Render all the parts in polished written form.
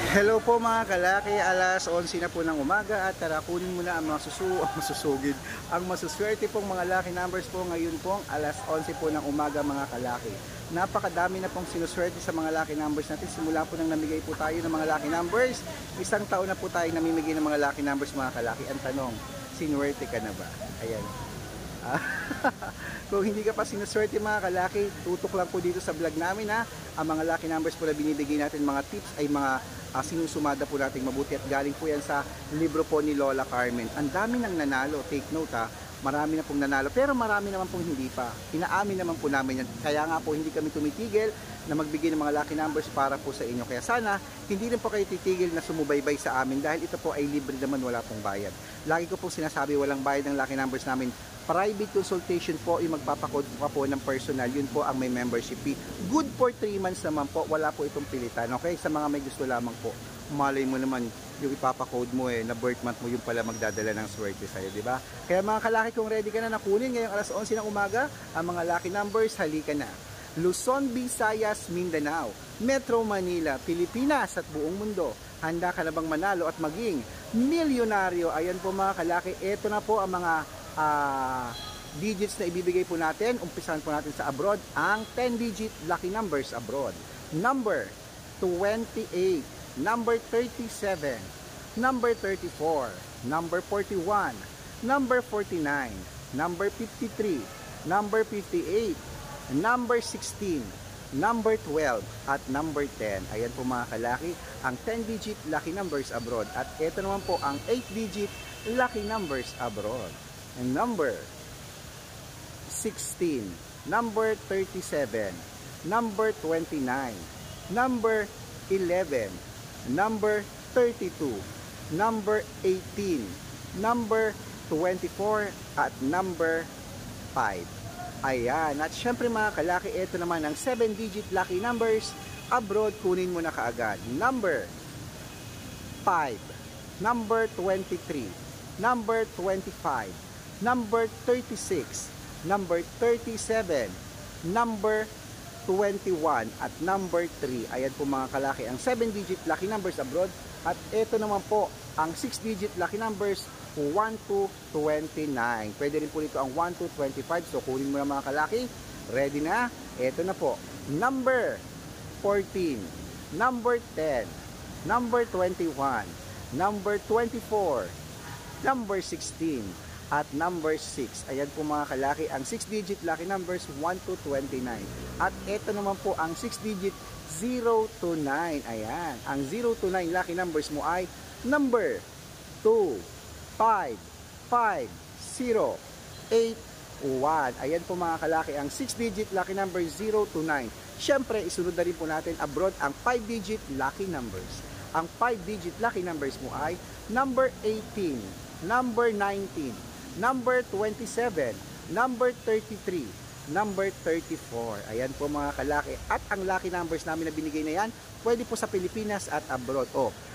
Hello po mga kalaki, alas 11 na po ng umaga at tara kunin muna ang mga masusugid, ang masuswerte pong mga lucky numbers po ngayon pong alas 11 po ng umaga mga kalaki. Napakadami na pong sinuswerte sa mga lucky numbers natin. Simula po nang namigay po tayo ng mga lucky numbers, isang taon na po tayo namimigay ng mga lucky numbers mga kalaki. Ang tanong, sinuwerte ka na ba? Ayan. Kung hindi ka pa sinuswerte mga kalaki, tutok lang po dito sa vlog namin ha. Ang mga lucky numbers po na binibigay natin, mga tips ay mga sinusumada po nating mabuti at galing po yan sa libro po ni Lola Carmen. Ang dami nang nanalo, take note ha. Marami na pong nanalo, pero marami naman pong hindi pa. Inaamin naman po namin yan. Kaya nga po hindi kami tumitigil na magbigay ng mga lucky numbers para po sa inyo. Kaya sana hindi rin po kayo titigil na sumubaybay sa amin dahil ito po ay libre naman, wala pong bayad. Lagi ko po sinasabi, walang bayad ng lucky numbers namin. Private consultation po, yung magpapakode ka po ng personal, yun po ang may membership fee. Good for 3 months naman po, wala po itong pilitan. Okay, sa mga may gusto lamang po, malay mo naman yung ipapakode mo na birth month mo yung pala magdadala ng swerte sa'yo, di ba? Kaya mga kalaki, kung ready ka na nakunin ngayong alas 11 ng umaga, ang mga lucky numbers, halika na. Luzon, Visayas, Mindanao, Metro Manila, Pilipinas at buong mundo. Handa ka na bang manalo at maging milyonaryo? Ayan po mga kalaki, eto na po ang mga digits na ibibigay po natin. Umpisahan po natin sa abroad, ang 10-digit lucky numbers abroad. Number 28, number 37, number 34, number 41, number 49, number 53, number 58, number 16, number 12, at number 10. Ayan po mga kalaki, ang 10-digit lucky numbers abroad. At ito naman po ang 8-digit lucky numbers abroad. And number 16, number 37, number 29, number 11, number 32, number 18, number 24, at number 5. Ayan, at syempre mga kalaki, ito naman ang 7-digit lucky numbers abroad. Kunin mo na kaagad. Number 5, number 23, number 25, number 36, number 37, number 21, at number 3. Ayan po mga kalaki, ang 7-digit lucky numbers abroad. At ito naman po ang 6-digit lucky numbers 1 to 29. Pwede rin po dito ang 1 to 25. So kunin mo na mga kalaki. Ready na? Ito na po. Number 14, number 10, number 21, number 24, number 16, at number 6. Ayan po mga kalaki, ang 6-digit lucky numbers 1 to 29. At ito naman po ang 6-digit 0 to 9. Ayan, ang 0 to 9 lucky numbers mo ay number 2, 5, 5, 0, 8, 1. Ayan po mga kalaki, ang 6-digit lucky number 0 to 9. Syempre, isunod na rin po natin abroad ang 5-digit lucky numbers. Ang 5-digit lucky numbers mo ay number 18, number 19, number 27, number 33, number 34. Ayan po mga kalaki. At ang lucky numbers namin na binigay na yan, pwede po sa Pilipinas at abroad.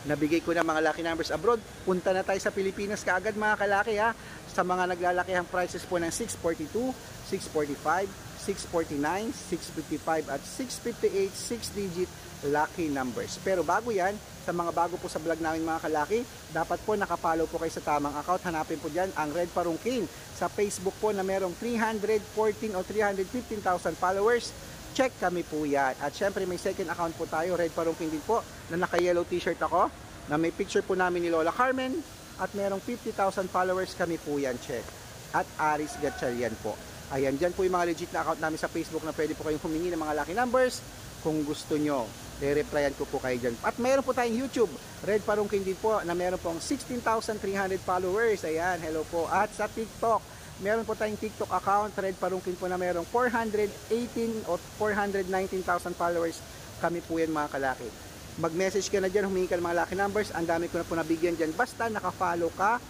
Nabigay ko na mga lucky numbers abroad. Punta na tayo sa Pilipinas kaagad mga kalaki ha. Sa mga naglalakihang prices po ng 642, 645, 649, 655 at 658 6-digit lucky numbers. Pero bago yan, sa mga bago po sa vlog namin mga kalaki, dapat po nakapollow po kayo sa tamang account. Hanapin po dyan ang Red Parungkin sa Facebook po na merong 314 o 315,000 followers. Check kami po yan. At syempre may second account po tayo, Red Parungkin din po, na naka-yellow t-shirt ako, na may picture po namin ni Lola Carmen, at merong 50,000 followers kami po yan. Check. At Aris Gatchalian po. Ayan, dyan po yung mga legit na account namin sa Facebook na pwede po kayong humingi ng mga lucky numbers kung gusto nyo. I-replyan ko po kayo dyan. At mayroon po tayong YouTube, Red Parungkin din po, na meron pong 16,300 followers. Ayan, hello po. At sa TikTok, meron po tayong TikTok account, Red Parungkin po, na merong 418 o 419,000 followers. Kami po yan mga kalaki. Mag-message ka na dyan, humingi ka ng mga lucky numbers. Ang dami ko na po nabigyan dyan. Basta nakafollow ka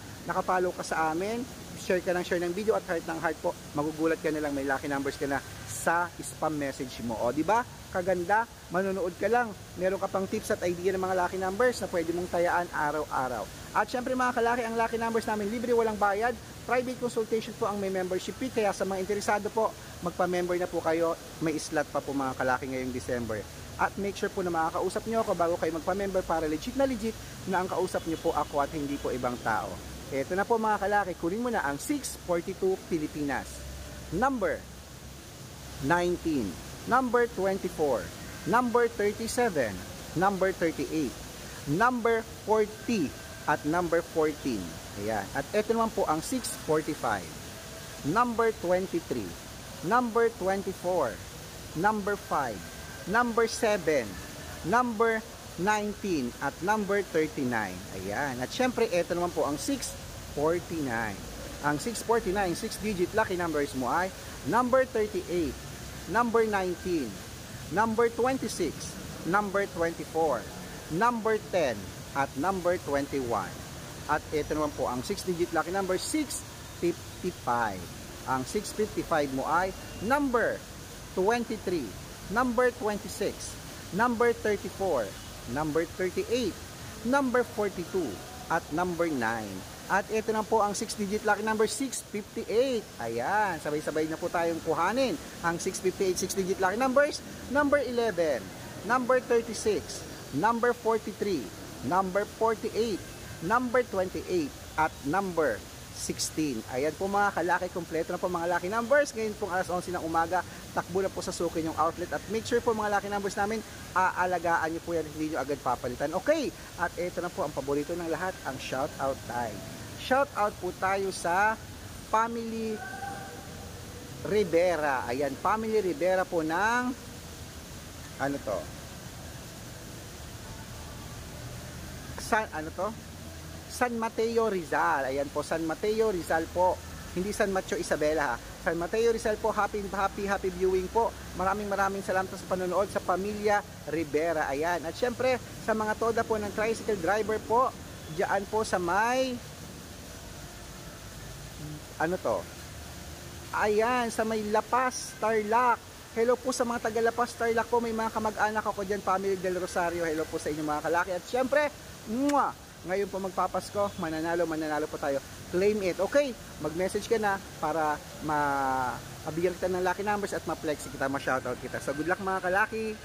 sa amin, share ka ng video at heart ng heart po. Magugulat ka na lang, may lucky numbers ka na sa spam message mo. O, di ba? Kaganda, manonood ka lang. Meron ka pang tips at idea ng mga lucky numbers na pwede mong tayaan araw-araw. At syempre mga kalaki, ang lucky numbers namin libre, walang bayad. Private consultation po ang may membership fee. Kaya sa mga interesado po, magpa-member na po kayo. May slot pa po mga kalaki ngayong December. At make sure po na makakausap nyo ako bago kayo magpa-member para legit na ang kausap nyo po ako at hindi po ibang tao. Ito na po mga kalaki, kunin mo na ang 642 Pilipinas. Number 19, number 24, number 37, number 38, number 40, at number 14. Ayan. At ito naman po ang 645. Number 23. Number 24. Number 5. Number 7. Number 19. At number 39. Ayan. At syempre, ito naman po ang 649. Ang 649, 6-digit lucky numbers mo ay number 38, number 19, number 26, number 24, number 10, at number 21. At ito naman po ang 6-digit lucky number 655. Ang 655 mo ay number 23, number 26, number 34, number 38, number 42, at number 9. At ito na po ang 6-digit lucky number 658. Ayan, sabay-sabay na po tayong kuhanin ang 658 6-digit lucky numbers. Number 11, number 36, number 43, number 48, number 28, at number 16. Ayan po mga kalaki, kompleto na po mga lucky numbers. Ngayon pong alas 11 ng umaga, takbo na po sa sukin yung outlet. At make sure po mga lucky numbers namin, aalagaan nyo po yan, hindi nyo agad papalitan. Okay, at ito na po ang paborito ng lahat, ang shout out time. Shout out po tayo sa Family Rivera. Ayan, Family Rivera po ng ano to? San Mateo Rizal. Ayan po, San Mateo Rizal po. Hindi San Mateo Isabela ha. San Mateo Rizal po, happy viewing po. Maraming salamat sa panonood sa Pamilya Rivera. Ayan. At syempre, sa mga toda po ng tricycle driver po, diyan po sa may ano to? Ayan, sa may Lapas, Tarlac. Hello po sa mga taga Lapas, Tarlac po. May mga kamag-anak ako dyan, Family del Rosario. Hello po sa inyo mga kalaki. At syempre, ngayon po magpapasko, mananalo po tayo. Claim it. Okay, mag-message ka na para mabigyan kita ng lucky numbers at ma-flex kita, ma-shoutout kita. So good luck mga kalaki.